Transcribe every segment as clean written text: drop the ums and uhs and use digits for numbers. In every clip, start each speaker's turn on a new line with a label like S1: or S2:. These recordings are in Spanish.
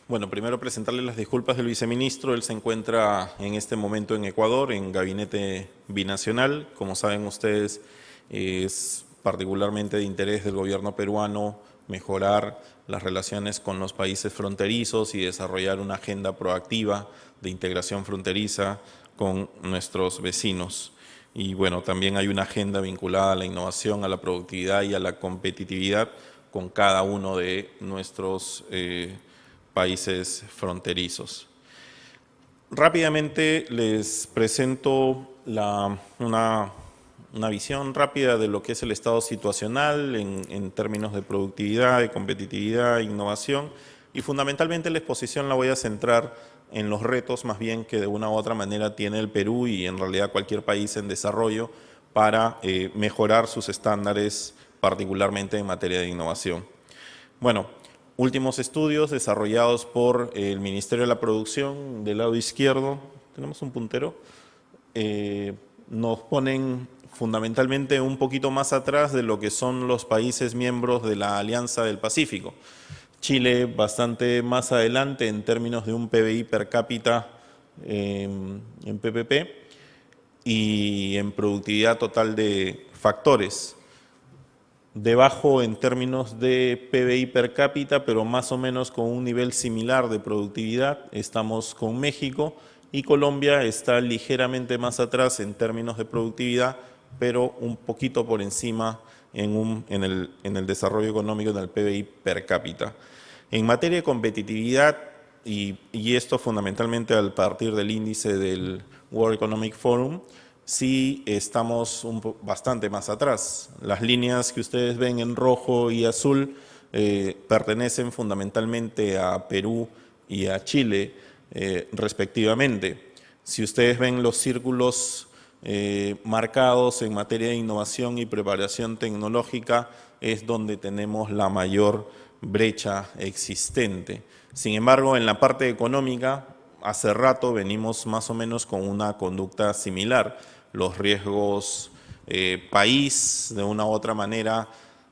S1: Bueno, primero presentarle las disculpas del viceministro. Él se encuentra en este momento en Ecuador, en gabinete binacional. Como saben ustedes, es particularmente de interés del gobierno peruano mejorar las relaciones con los países fronterizos y desarrollar una agenda proactiva de integración fronteriza con nuestros vecinos. Y bueno, también hay una agenda vinculada a la innovación, a la productividad y a la competitividad con cada uno de nuestros países fronterizos. Rápidamente les presento una visión rápida de lo que es el estado situacional en términos de productividad, de competitividad, innovación, y fundamentalmente la exposición la voy a centrar en los retos más bien que de una u otra manera tiene el Perú y en realidad cualquier país en desarrollo para mejorar sus estándares, particularmente en materia de innovación. Bueno, últimos estudios desarrollados por el Ministerio de la Producción, del lado izquierdo, tenemos un puntero, nos ponen fundamentalmente un poquito más atrás de lo que son los países miembros de la Alianza del Pacífico. Chile bastante más adelante en términos de un PBI per cápita en PPP y en productividad total de factores. Debajo en términos de PBI per cápita, pero más o menos con un nivel similar de productividad, estamos con México, y Colombia está ligeramente más atrás en términos de productividad, pero un poquito por encima en el desarrollo económico del PBI per cápita. En materia de competitividad, y esto fundamentalmente a partir del índice del World Economic Forum, sí estamos bastante más atrás. Las líneas que ustedes ven en rojo y azul pertenecen fundamentalmente a Perú y a Chile, respectivamente. Si ustedes ven los círculos marcados en materia de innovación y preparación tecnológica, es donde tenemos la mayor brecha existente. Sin embargo, en la parte económica, hace rato venimos más o menos con una conducta similar. Los riesgos país, de una u otra manera,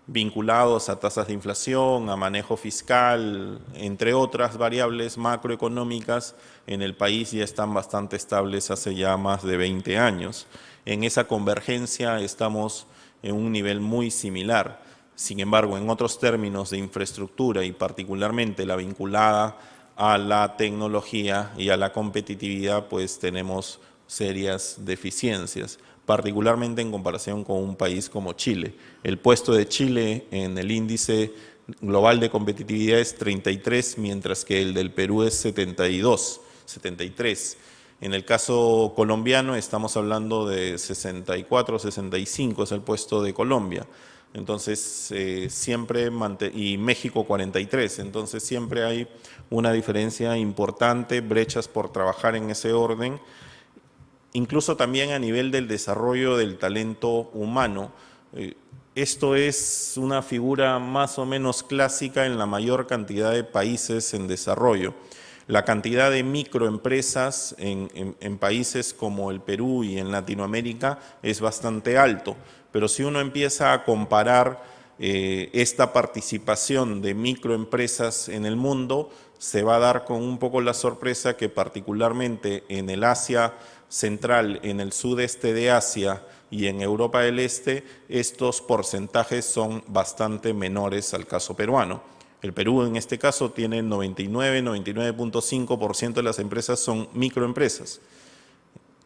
S1: vinculados a tasas de inflación, a manejo fiscal, entre otras variables macroeconómicas, en el país ya están bastante estables hace ya más de 20 años. En esa convergencia estamos en un nivel muy similar. Sin embargo, en otros términos de infraestructura y particularmente la vinculada a la tecnología y a la competitividad, pues tenemos serias deficiencias, particularmente en comparación con un país como Chile. El puesto de Chile en el índice global de competitividad es 33, mientras que el del Perú es 72, 73. En el caso colombiano estamos hablando de 64, 65 es el puesto de Colombia. Entonces, y México 43, entonces siempre hay una diferencia importante, brechas por trabajar en ese orden, incluso también a nivel del desarrollo del talento humano. Esto es una figura más o menos clásica en la mayor cantidad de países en desarrollo. La cantidad de microempresas en países como el Perú y en Latinoamérica es bastante alto, pero si uno empieza a comparar esta participación de microempresas en el mundo, se va a dar con un poco la sorpresa que particularmente en el Asia Central, en el sudeste de Asia y en Europa del Este, estos porcentajes son bastante menores al caso peruano. El Perú en este caso tiene 99.5% de las empresas son microempresas.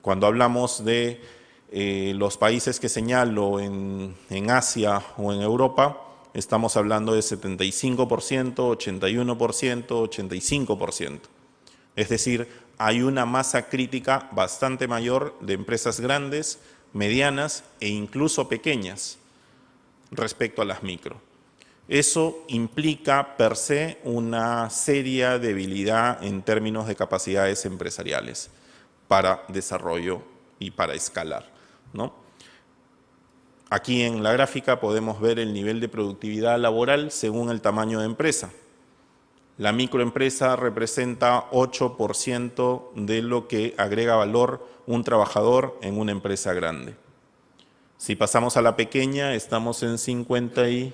S1: Cuando hablamos de los países que señalo en Asia o en Europa, estamos hablando de 75%, 81%, 85%. Es decir, hay una masa crítica bastante mayor de empresas grandes, medianas e incluso pequeñas respecto a las micro. Eso implica per se una seria debilidad en términos de capacidades empresariales para desarrollo y para escalar, ¿no? Aquí en la gráfica podemos ver el nivel de productividad laboral según el tamaño de empresa. La microempresa representa 8% de lo que agrega valor un trabajador en una empresa grande. Si pasamos a la pequeña, estamos en 53%.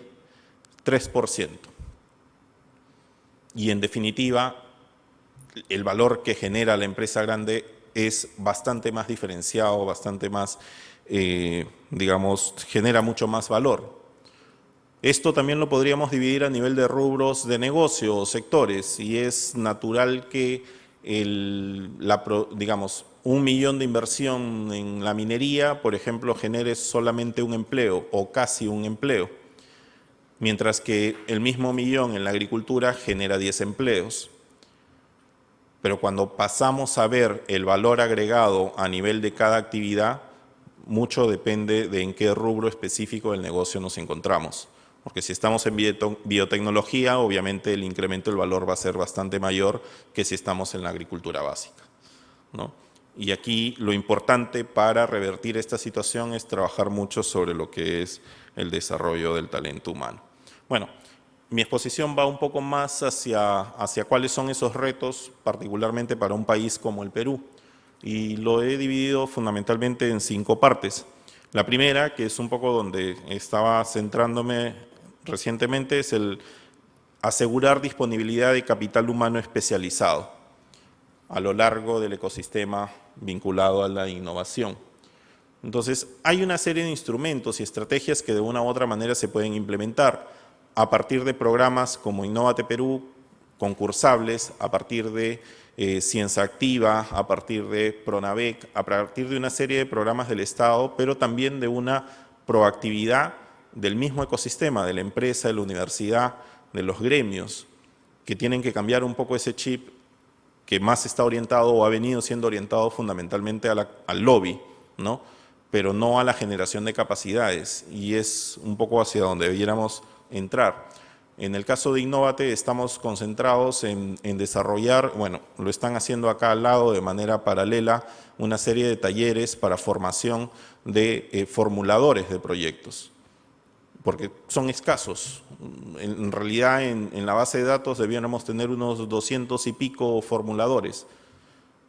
S1: Y en definitiva, el valor que genera la empresa grande es bastante más diferenciado, bastante más, digamos, genera mucho más valor. Esto también lo podríamos dividir a nivel de rubros de negocio o sectores, y es natural que, digamos, 1.000.000 de inversión en la minería, por ejemplo, genere solamente un empleo o casi un empleo, mientras que el mismo millón en la agricultura genera 10 empleos. Pero cuando pasamos a ver el valor agregado a nivel de cada actividad, mucho depende de en qué rubro específico del negocio nos encontramos. Porque si estamos en biotecnología, obviamente el incremento del valor va a ser bastante mayor que si estamos en la agricultura básica, ¿no? Y aquí lo importante para revertir esta situación es trabajar mucho sobre lo que es el desarrollo del talento humano. Bueno, mi exposición va un poco más hacia cuáles son esos retos, particularmente para un país como el Perú. Y lo he dividido fundamentalmente en 5 partes. La primera, que es un poco donde estaba centrándome recientemente, es el asegurar disponibilidad de capital humano especializado a lo largo del ecosistema vinculado a la innovación. Entonces, hay una serie de instrumentos y estrategias que de una u otra manera se pueden implementar a partir de programas como Innovate Perú, concursables, a partir de Ciencia Activa, a partir de Pronavec, a partir de una serie de programas del Estado, pero también de una proactividad del mismo ecosistema, de la empresa, de la universidad, de los gremios, que tienen que cambiar un poco ese chip que más está orientado o ha venido siendo orientado fundamentalmente al lobby, ¿no? Pero no a la generación de capacidades, y es un poco hacia donde debiéramos entrar. En el caso de Innovate estamos concentrados en desarrollar, bueno, lo están haciendo acá al lado de manera paralela, una serie de talleres para formación de formuladores de proyectos, porque son escasos. En realidad en la base de datos debiéramos tener unos 200 y pico formuladores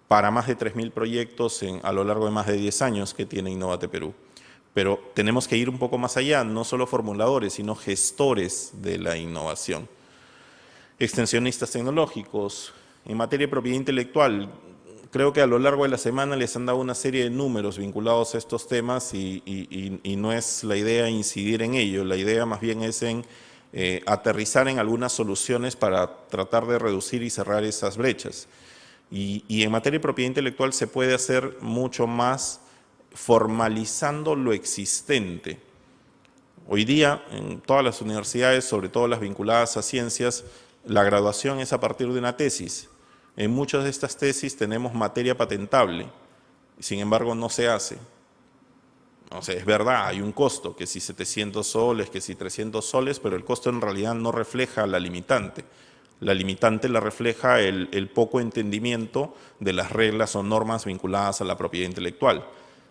S1: para más de 3.000 proyectos a lo largo de más de 10 años que tiene Innovate Perú. Pero tenemos que ir un poco más allá, no solo formuladores, sino gestores de la innovación. Extensionistas tecnológicos. En materia de propiedad intelectual, creo que a lo largo de la semana les han dado una serie de números vinculados a estos temas y no es la idea incidir en ello, la idea más bien es en aterrizar en algunas soluciones para tratar de reducir y cerrar esas brechas. Y en materia de propiedad intelectual se puede hacer mucho más formalizando lo existente. Hoy día, en todas las universidades, sobre todo las vinculadas a ciencias, la graduación es a partir de una tesis. En muchas de estas tesis tenemos materia patentable, sin embargo no se hace. O sea, es verdad, hay un costo, que si 700 soles, que si 300 soles, pero el costo en realidad no refleja la limitante. La limitante la refleja el poco entendimiento de las reglas o normas vinculadas a la propiedad intelectual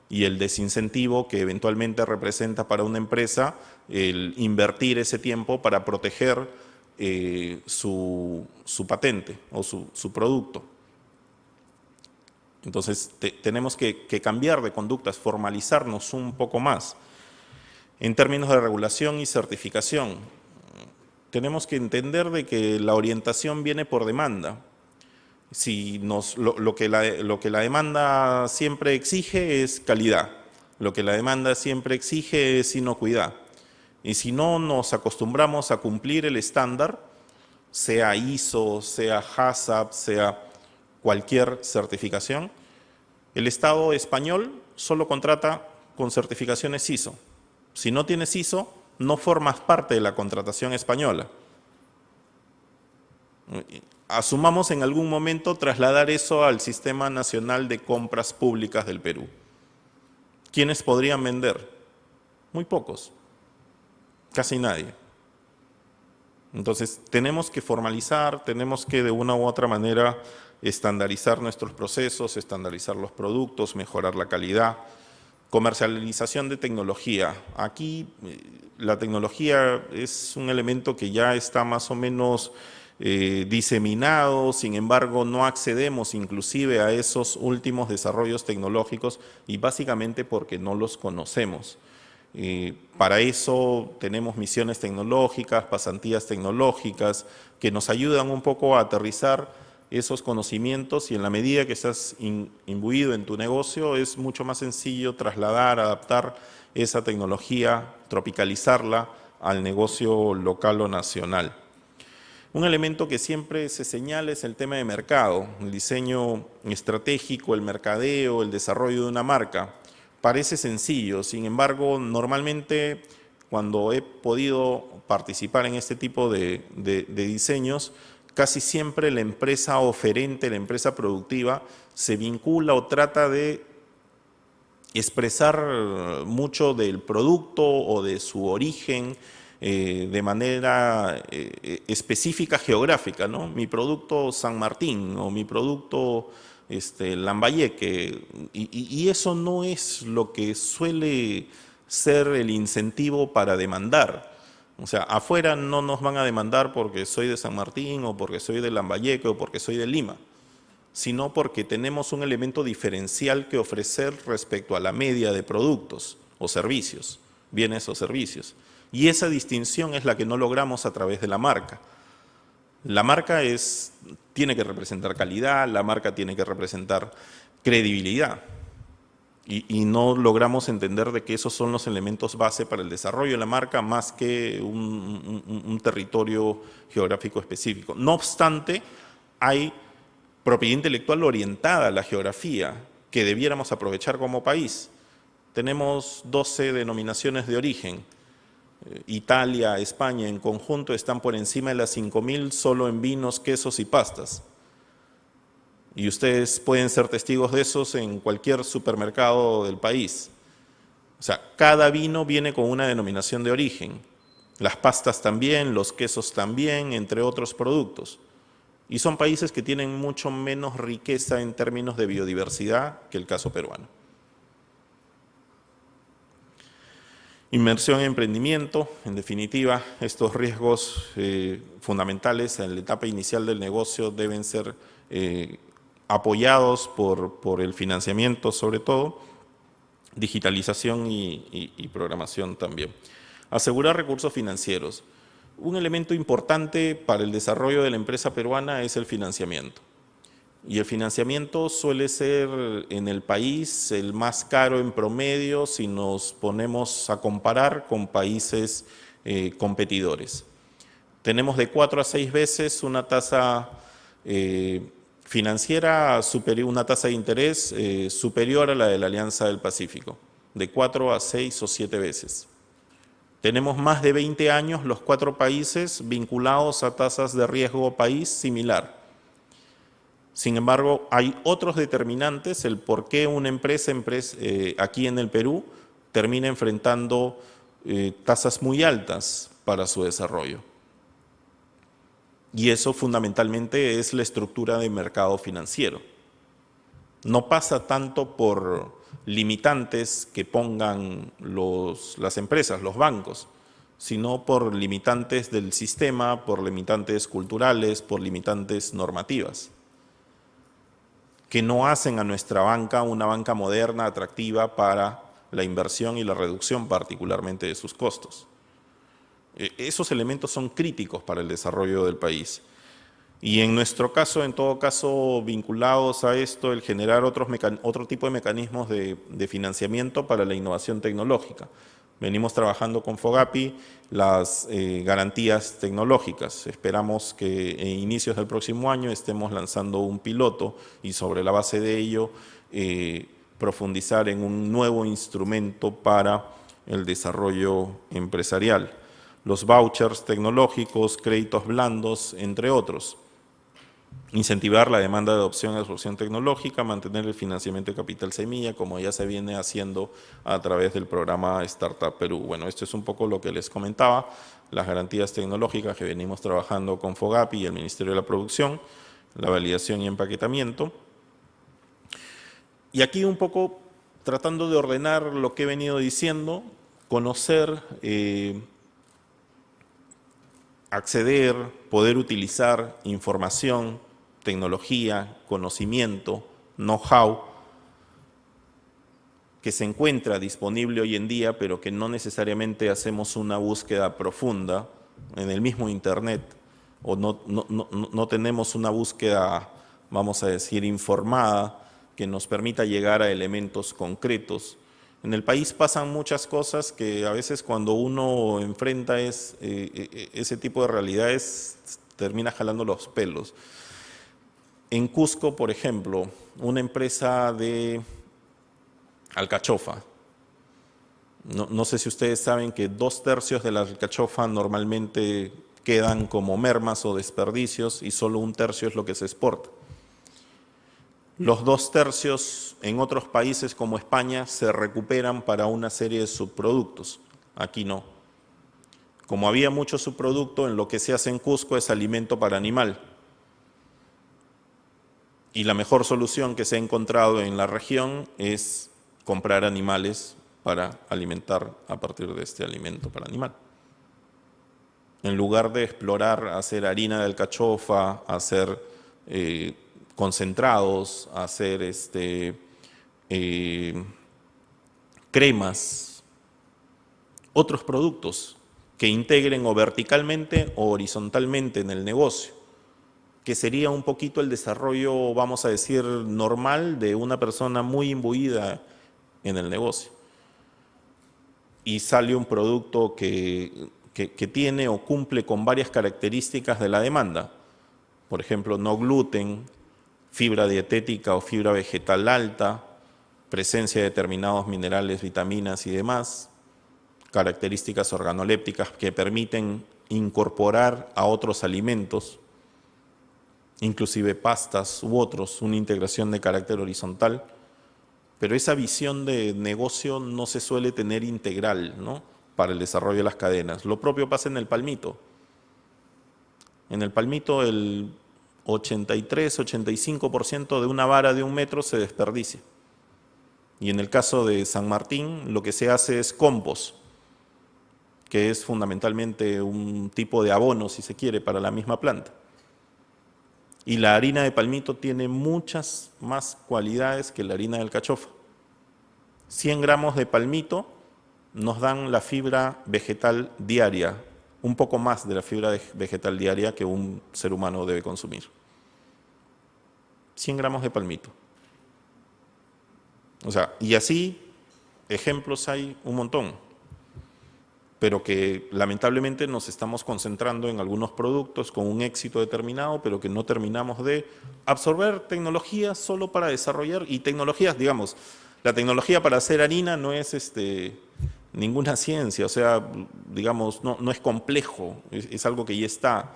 S1: y el desincentivo que eventualmente representa para una empresa el invertir ese tiempo para proteger su patente o su producto. Entonces tenemos que cambiar de conductas, formalizarnos un poco más. En términos de regulación y certificación, tenemos que entender de que la orientación viene por demanda. Si lo que la demanda siempre exige es calidad, lo que la demanda siempre exige es inocuidad. Y si no nos acostumbramos a cumplir el estándar, sea ISO, sea HACCP, sea cualquier certificación, el Estado español solo contrata con certificaciones ISO. Si no tienes ISO, no formas parte de la contratación española. Asumamos en algún momento trasladar eso al Sistema Nacional de Compras Públicas del Perú. ¿Quiénes podrían vender? Muy pocos, casi nadie. Entonces tenemos que formalizar, tenemos que de una u otra manera estandarizar nuestros procesos, estandarizar los productos, mejorar la calidad. Comercialización de tecnología. Aquí la tecnología es un elemento que ya está más o menos diseminado, sin embargo no accedemos inclusive a esos últimos desarrollos tecnológicos y básicamente porque no los conocemos. Para eso tenemos misiones tecnológicas, pasantías tecnológicas que nos ayudan un poco a aterrizar esos conocimientos y en la medida que estás imbuido en tu negocio es mucho más sencillo trasladar, adaptar esa tecnología, tropicalizarla al negocio local o nacional. Un elemento que siempre se señala es el tema de mercado, el diseño estratégico, el mercadeo, el desarrollo de una marca. Parece sencillo, sin embargo, normalmente cuando he podido participar en este tipo de diseños, casi siempre la empresa oferente, la empresa productiva, se vincula o trata de expresar mucho del producto o de su origen de manera específica geográfica, ¿no? Mi producto San Martín o mi producto Lambayeque, y eso no es lo que suele ser el incentivo para demandar. O sea, afuera no nos van a demandar porque soy de San Martín o porque soy de Lambayeque o porque soy de Lima, sino porque tenemos un elemento diferencial que ofrecer respecto a la media de productos o servicios, bienes o servicios. Y esa distinción es la que no logramos a través de la marca. La marca tiene que representar calidad, la marca tiene que representar credibilidad. Y no logramos entender de que esos son los elementos base para el desarrollo de la marca más que un territorio geográfico específico. No obstante, hay propiedad intelectual orientada a la geografía que debiéramos aprovechar como país. Tenemos 12 denominaciones de origen. Italia, España en conjunto están por encima de las 5.000 solo en vinos, quesos y pastas. Y ustedes pueden ser testigos de esos en cualquier supermercado del país. O sea, cada vino viene con una denominación de origen. Las pastas también, los quesos también, entre otros productos. Y son países que tienen mucho menos riqueza en términos de biodiversidad que el caso peruano. Inversión en emprendimiento, en definitiva, estos riesgos fundamentales en la etapa inicial del negocio deben ser apoyados por el financiamiento sobre todo, digitalización y programación también. Asegurar recursos financieros. Un elemento importante para el desarrollo de la empresa peruana es el financiamiento. Y el financiamiento suele ser en el país el más caro en promedio si nos ponemos a comparar con países competidores. Tenemos de 4 a 6 veces una tasa financiera superior, una tasa de interés superior a la de la Alianza del Pacífico, de 4 a 6 o 7 veces. Tenemos más de 20 años los 4 países vinculados a tasas de riesgo país similar. Sin embargo, hay otros determinantes, el por qué una empresa aquí en el Perú termina enfrentando tasas muy altas para su desarrollo. Y eso fundamentalmente es la estructura de mercado financiero. No pasa tanto por limitantes que pongan las empresas, los bancos, sino por limitantes del sistema, por limitantes culturales, por limitantes normativas, que no hacen a nuestra banca una banca moderna, atractiva para la inversión y la reducción particularmente de sus costos. Esos elementos son críticos para el desarrollo del país. Y en nuestro caso, en todo caso, vinculados a esto, el generar otro tipo de mecanismos de financiamiento para la innovación tecnológica. Venimos trabajando con FOGAPI las garantías tecnológicas. Esperamos que en inicios del próximo año estemos lanzando un piloto y sobre la base de ello profundizar en un nuevo instrumento para el desarrollo empresarial. Los vouchers tecnológicos, créditos blandos, entre otros. Incentivar la demanda de adopción y absorción tecnológica, mantener el financiamiento de capital semilla, como ya se viene haciendo a través del programa Startup Perú. Bueno, esto es un poco lo que les comentaba, las garantías tecnológicas que venimos trabajando con FOGAPI y el Ministerio de la Producción, la validación y empaquetamiento. Y aquí un poco tratando de ordenar lo que he venido diciendo, conocer, acceder, poder utilizar información, tecnología, conocimiento, know-how, que se encuentra disponible hoy en día, pero que no necesariamente hacemos una búsqueda profunda en el mismo Internet, o no tenemos una búsqueda vamos a decir, informada, que nos permita llegar a elementos concretos. En el país pasan muchas cosas que a veces cuando uno enfrenta ese tipo de realidades termina jalando los pelos. En Cusco, por ejemplo, una empresa de alcachofa. No sé si ustedes saben que 2/3 de la alcachofa normalmente quedan como mermas o desperdicios y solo 1/3 es lo que se exporta. Los 2/3 en otros países como España se recuperan para una serie de subproductos. Aquí no. Como había mucho subproducto, en lo que se hace en Cusco es alimento para animal. Y la mejor solución que se ha encontrado en la región es comprar animales para alimentar a partir de este alimento para animal. En lugar de explorar hacer harina de alcachofa, hacer concentrados, hacer cremas, otros productos que integren o verticalmente o horizontalmente en el negocio, que sería un poquito el desarrollo, vamos a decir, normal de una persona muy imbuida en el negocio. Y sale un producto que tiene o cumple con varias características de la demanda. Por ejemplo, no gluten, fibra dietética o fibra vegetal alta, presencia de determinados minerales, vitaminas y demás, características organolépticas que permiten incorporar a otros alimentos, inclusive pastas u otros, una integración de carácter horizontal. Pero esa visión de negocio no se suele tener integral, ¿no?, para el desarrollo de las cadenas. Lo propio pasa en el palmito. En el palmito el 83-85% de una vara de 1 metro se desperdicia. Y en el caso de San Martín lo que se hace es compost, que es fundamentalmente un tipo de abono, si se quiere, para la misma planta. Y la harina de palmito tiene muchas más cualidades que la harina de alcachofa. 100 gramos de palmito nos dan la fibra vegetal diaria, un poco más de la fibra vegetal diaria que un ser humano debe consumir. 100 gramos de palmito. O sea, y así ejemplos hay un montón, pero que lamentablemente nos estamos concentrando en algunos productos con un éxito determinado, pero que no terminamos de absorber tecnologías solo para desarrollar, y tecnologías, digamos, la tecnología para hacer harina no es ninguna ciencia, o sea, digamos, no es complejo, es algo que ya está.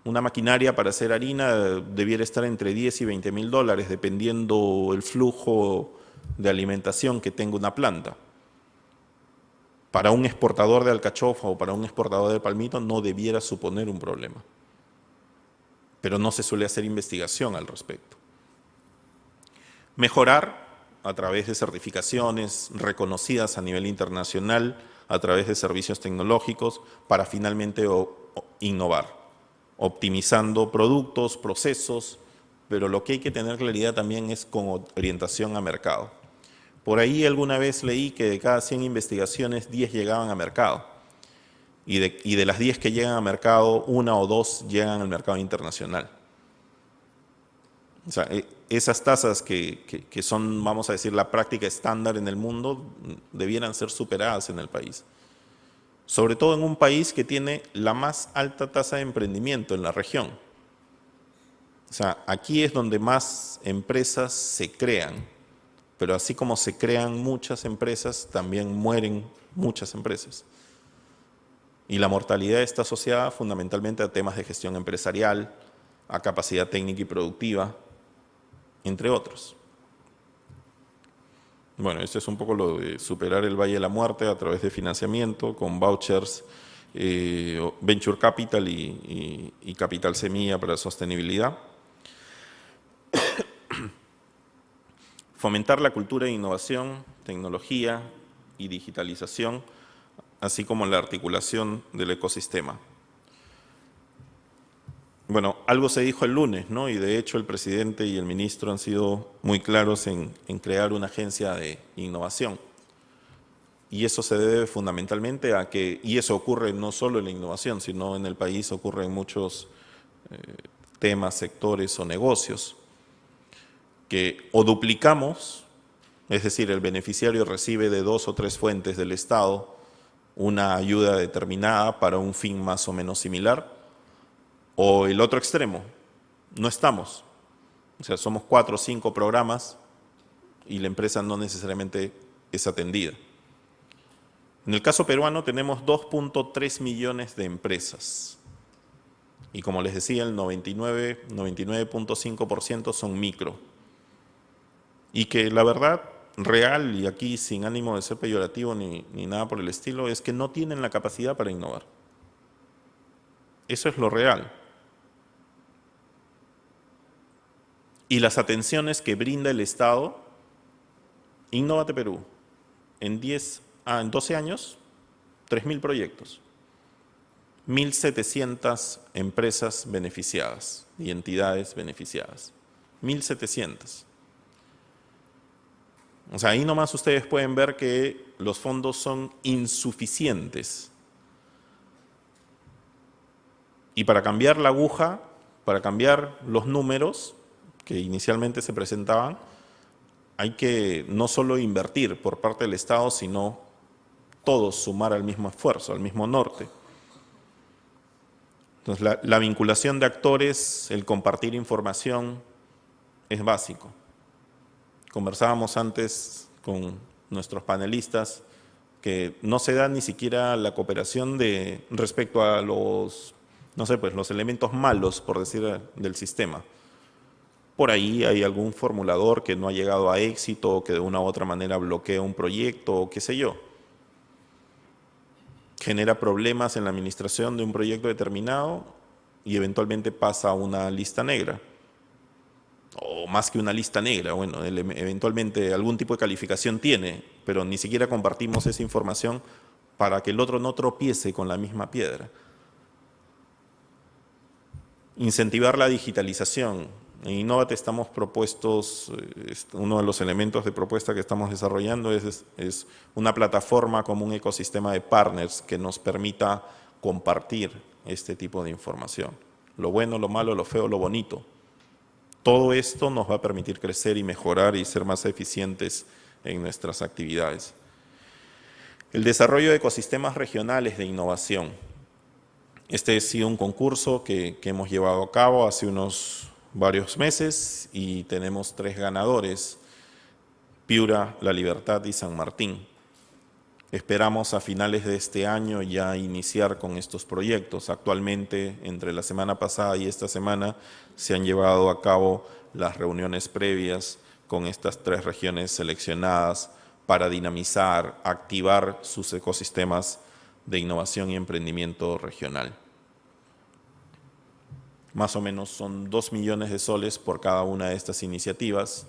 S1: Una maquinaria para hacer harina debiera estar entre 10 y 20 mil dólares, dependiendo el flujo de alimentación que tenga una planta. Para un exportador de alcachofa o para un exportador de palmito no debiera suponer un problema. Pero no se suele hacer investigación al respecto. Mejorar a través de certificaciones reconocidas a nivel internacional, a través de servicios tecnológicos, para finalmente innovar, optimizando productos, procesos, pero lo que hay que tener claridad también es con orientación a mercado. Por ahí alguna vez leí que de cada 100 investigaciones, 10 llegaban a mercado. Y de las 10 que llegan a mercado, 1 o 2 llegan al mercado internacional. O sea, esas tasas que son, vamos a decir, la práctica estándar en el mundo, debieran ser superadas en el país. Sobre todo en un país que tiene la más alta tasa de emprendimiento en la región. O sea, aquí es donde más empresas se crean. Pero así como se crean muchas empresas, también mueren muchas empresas. Y la mortalidad está asociada fundamentalmente a temas de gestión empresarial, a capacidad técnica y productiva, entre otros. Bueno, esto es un poco lo de superar el Valle de la Muerte a través de financiamiento, con vouchers, Venture Capital y Capital Semilla para sostenibilidad. Fomentar la cultura de innovación, tecnología y digitalización, así como la articulación del ecosistema. Bueno, algo se dijo el lunes, ¿no? Y de hecho el presidente y el ministro han sido muy claros en crear una agencia de innovación. Y eso se debe fundamentalmente a que, y eso ocurre no solo en la innovación, sino en el país ocurre en muchos temas, sectores o negocios. que o duplicamos, es decir, el beneficiario recibe de 2 o 3 fuentes del Estado una ayuda determinada para un fin más o menos similar, o el otro extremo, no estamos. O sea, somos 4 o 5 programas y la empresa no necesariamente es atendida. En el caso peruano tenemos 2.3 millones de empresas. Y como les decía, el 99.5% son micro. Y que la verdad real, y aquí sin ánimo de ser peyorativo ni nada por el estilo, es que no tienen la capacidad para innovar. Eso es lo real. Y las atenciones que brinda el Estado, Innovate Perú, en 12 años, 3.000 proyectos, 1.700 empresas beneficiadas y entidades beneficiadas. 1.700. O sea, ahí nomás ustedes pueden ver que los fondos son insuficientes. Y para cambiar la aguja, para cambiar los números que inicialmente se presentaban, hay que no solo invertir por parte del Estado, sino todos sumar al mismo esfuerzo, al mismo norte. Entonces, la vinculación de actores, el compartir información, es básico. Conversábamos antes con nuestros panelistas que no se da ni siquiera la cooperación respecto a los, no sé, pues los elementos malos, por decir, del sistema. Por ahí hay algún formulador que no ha llegado a éxito, o que de una u otra manera bloquea un proyecto, o qué sé yo. Genera problemas en la administración de un proyecto determinado y eventualmente pasa a una lista negra. O más que una lista negra, bueno, eventualmente algún tipo de calificación tiene, pero ni siquiera compartimos esa información para que el otro no tropiece con la misma piedra. Incentivar la digitalización. En Innovate estamos propuestos, uno de los elementos de propuesta que estamos desarrollando es una plataforma como un ecosistema de partners que nos permita compartir este tipo de información. Lo bueno, lo malo, lo feo, lo bonito. Todo esto nos va a permitir crecer y mejorar y ser más eficientes en nuestras actividades. El desarrollo de ecosistemas regionales de innovación. Este ha sido un concurso que hemos llevado a cabo hace varios meses y tenemos 3 ganadores, Piura, La Libertad y San Martín. Esperamos a finales de este año ya iniciar con estos proyectos. Actualmente, entre la semana pasada y esta semana, se han llevado a cabo las reuniones previas con estas 3 regiones seleccionadas para dinamizar, activar sus ecosistemas de innovación y emprendimiento regional. Más o menos son 2 millones de soles por cada una de estas iniciativas.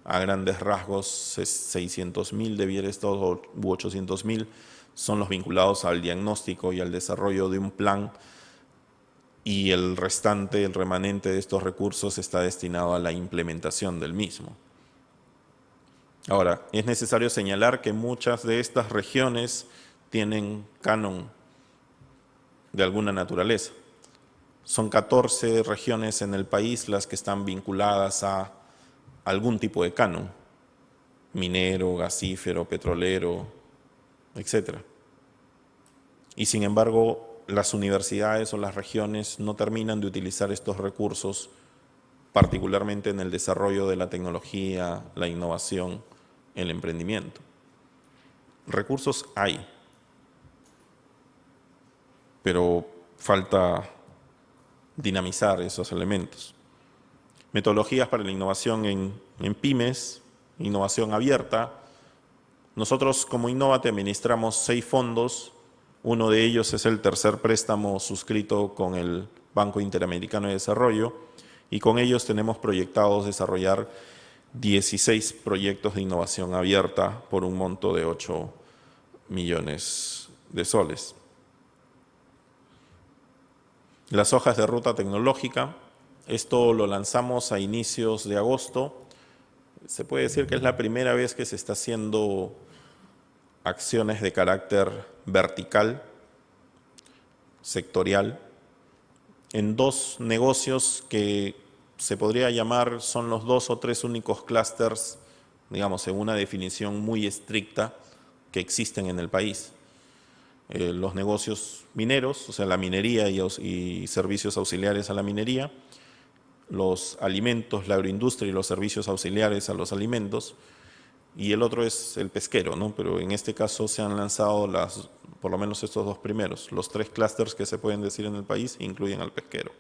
S1: A grandes rasgos, 600.000 de Bierestos u 800.000 son los vinculados al diagnóstico y al desarrollo de un plan, y el restante, el remanente de estos recursos está destinado a la implementación del mismo. Ahora, es necesario señalar que muchas de estas regiones tienen canon de alguna naturaleza. Son 14 regiones en el país las que están vinculadas a algún tipo de canon, minero, gasífero, petrolero, etc. Y sin embargo, las universidades o las regiones no terminan de utilizar estos recursos, particularmente en el desarrollo de la tecnología, la innovación, el emprendimiento. Recursos hay, pero falta dinamizar esos elementos. Metodologías para la innovación en pymes, innovación abierta. Nosotros como Innovate administramos 6 fondos. Uno de ellos es el tercer préstamo suscrito con el Banco Interamericano de Desarrollo, y con ellos tenemos proyectados desarrollar 16 proyectos de innovación abierta por un monto de 8 millones de soles. Las hojas de ruta tecnológica, esto lo lanzamos a inicios de agosto. Se puede decir que es la primera vez que se está haciendo acciones de carácter vertical, sectorial, en 2 negocios que se podría llamar, son los 2 o 3 únicos clústeres, digamos, en una definición muy estricta que existen en el país. Los negocios mineros, o sea, la minería y servicios auxiliares a la minería, los alimentos, la agroindustria y los servicios auxiliares a los alimentos, y el otro es el pesquero, ¿no? Pero en este caso se han lanzado por lo menos estos 2 primeros. Los 3 clústeres que se pueden decir en el país incluyen al pesquero.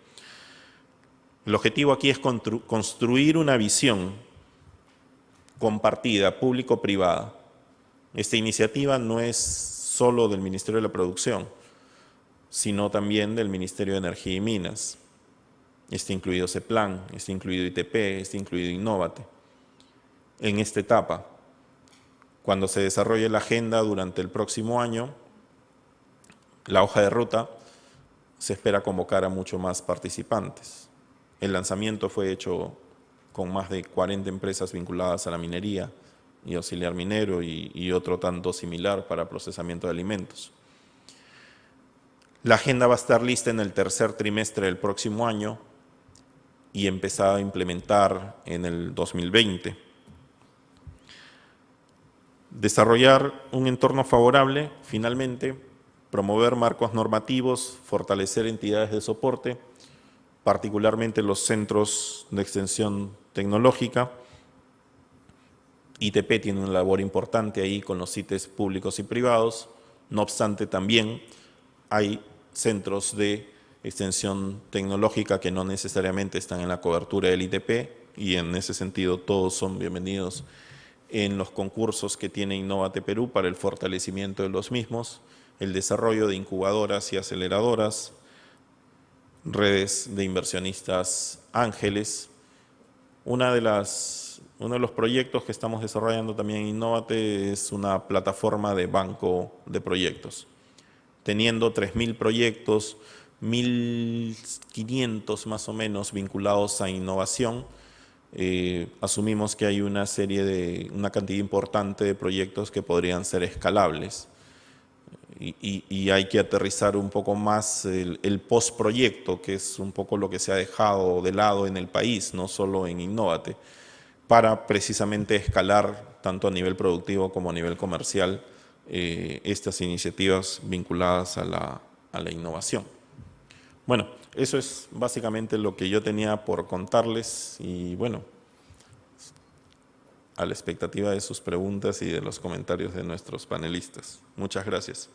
S1: El objetivo aquí es construir una visión compartida, público-privada. Esta iniciativa no es solo del Ministerio de la Producción, sino también del Ministerio de Energía y Minas. Está incluido CEPLAN, está incluido ITP, está incluido Innovate. En esta etapa, cuando se desarrolle la agenda durante el próximo año, la hoja de ruta, se espera convocar a mucho más participantes. El lanzamiento fue hecho con más de 40 empresas vinculadas a la minería y auxiliar minero y otro tanto similar para procesamiento de alimentos. La agenda va a estar lista en el tercer trimestre del próximo año y empezar a implementar en el 2020. Desarrollar un entorno favorable, finalmente, promover marcos normativos, fortalecer entidades de soporte, particularmente los centros de extensión tecnológica. ITP tiene una labor importante ahí con los CITES públicos y privados. No obstante, también hay centros de extensión tecnológica que no necesariamente están en la cobertura del ITP y en ese sentido todos son bienvenidos en los concursos que tiene Innovate Perú para el fortalecimiento de los mismos, el desarrollo de incubadoras y aceleradoras, redes de inversionistas ángeles. Uno de los proyectos que estamos desarrollando también en Innovate es una plataforma de banco de proyectos. Teniendo 3.000 proyectos, 1.500 más o menos vinculados a innovación, asumimos que hay una cantidad importante de proyectos que podrían ser escalables. Y hay que aterrizar un poco más el postproyecto, que es un poco lo que se ha dejado de lado en el país, no solo en Innovate, para precisamente escalar tanto a nivel productivo como a nivel comercial estas iniciativas vinculadas a la innovación. Bueno, eso es básicamente lo que yo tenía por contarles y bueno, a la expectativa de sus preguntas y de los comentarios de nuestros panelistas. Muchas gracias.